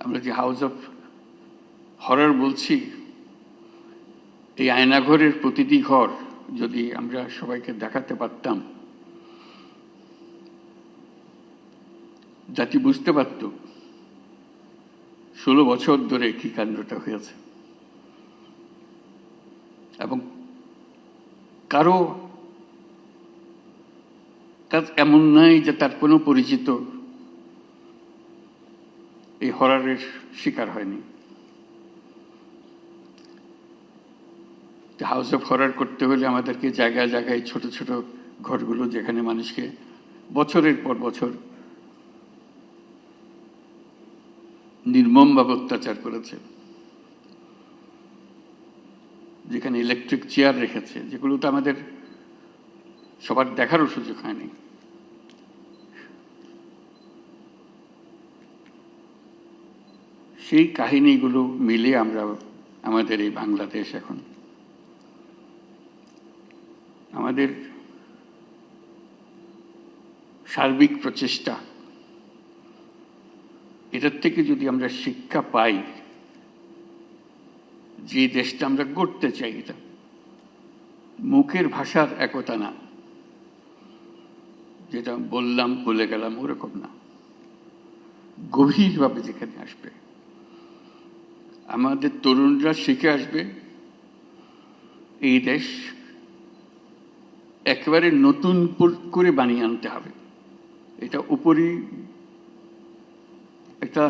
আমরা যে house of horror বলছি, এই আয়নাঘরের প্রতিটি ঘর যদি আমরা সবাইকে দেখাতে পারতাম, জাতি বুঝতে পারত 16 বছর ধরে কি কাণ্ডটা হয়েছে। এবং কারো কাজ এমন নাই যে তার কোনো পরিচিত এই হররের শিকার হয়নি। হাউস অফ হরর করতে হলে আমাদেরকে জায়গায় জায়গায় ছোট ছোট ঘরগুলো, যেখানে মানুষকে বছরের পর বছর নির্মমভাবে অত্যাচার করেছে, যেখানে ইলেকট্রিক চেয়ার রেখেছে, যেগুলো তো আমাদের সবার দেখারও সুযোগ হয়নি। সেই কাহিনীগুলো মিলে আমরা আমাদের এই বাংলাদেশ এখন, আমাদের সার্বিক প্রচেষ্টা, এটার থেকে যদি আমরা শিক্ষা পাই, যে দেশটা আমরা গড়তে চাই, এটা মুখের ভাষার একতা না, যেটা বললাম বলে গেলাম ওরকম না, গভীরভাবে যেখানে আসবে, আমাদের তরুণরা শিখে আসবে, এই দেশ একেবারে নতুন করে বানিয়ে আনতে হবে। এটা উপরই একটা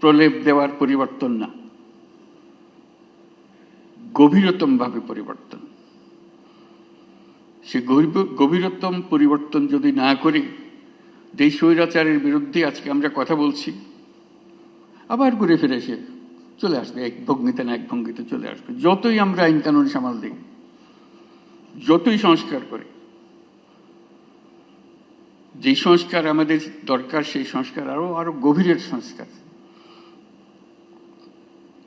প্রলেপ দেওয়ার পরিবর্তন না, গভীরতম ভাবে পরিবর্তন। সে গভীরতম পরিবর্তন যদি না করি, যে স্বৈরাচারের বিরুদ্ধে আজকে আমরা কথা বলছি, আবার ঘুরে ফিরে এসে চলে আসবে, এক ভঙ্গিতে না এক ভঙ্গিতে চলে আসবে। যতই আমরা আইন কানুন সামাল দিই, যতই সংস্কার করে, যে সংস্কার আমাদের দরকার, সেই সংস্কার আরো গভীরের সংস্কার।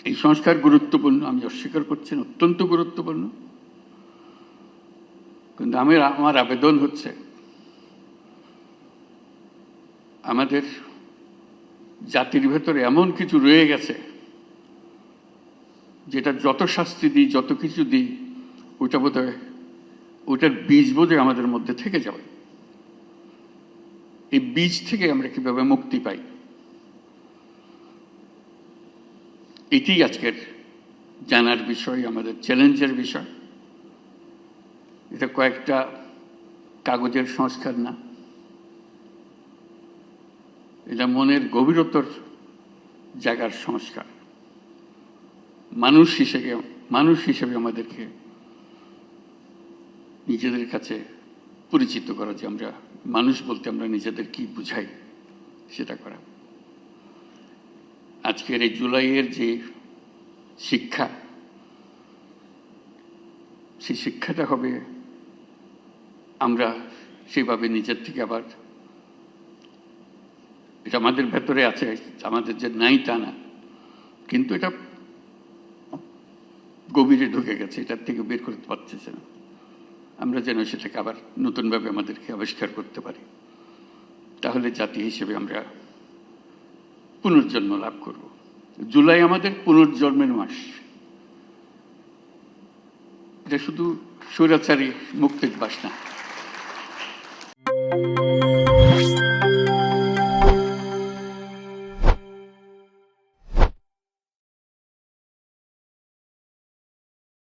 এই সংস্কার গুরুত্বপূর্ণ, আমি অস্বীকার করছি না, অত্যন্ত গুরুত্বপূর্ণ। কিন্তু আমার আবেদন হচ্ছে, আমাদের জাতির ভেতরে এমন কিছু রয়ে গেছে, যেটা যত শাস্তি দিই, যত কিছু দিই, ওটা বোধহয় ওটার বীজ বোধহয় আমাদের মধ্যে থেকে যাবে। এই বীজ থেকে আমরা কিভাবে মুক্তি পাই, এটি আজকের জানার বিষয়, আমাদের চ্যালেঞ্জের বিষয়। এটা কয়েকটা কাগজের সংস্কার না, এটা মনের গভীরতর জায়গার সংস্কার। মানুষ হিসেবে আমাদেরকে নিজেদের কাছে পরিচিত করা, যে আমরা মানুষ বলতে আমরা নিজেদের কি বুঝাই, সেটা করা। আজকের এই জুলাইয়ের যে শিক্ষা, সেই শিক্ষাটা হবে আমরা সেভাবে নিজের থেকে আবার, এটা আমাদের ভেতরে আছে, আমাদের যে নাই তা না, কিন্তু এটা গভীরে ঢুকে গেছে, এটার থেকে বের করতে পারতেছে না। আমরা যেন সেটাকে আবার নতুনভাবে আমাদেরকে আবিষ্কার করতে পারি, তাহলে জাতি হিসেবে আমরা পুনর্জন্ম লাভ করব। জুলাই আমাদের পুনর্জন্মের মাস। এটা শুধু স্বৈরাচারী মুক্তির বাস না।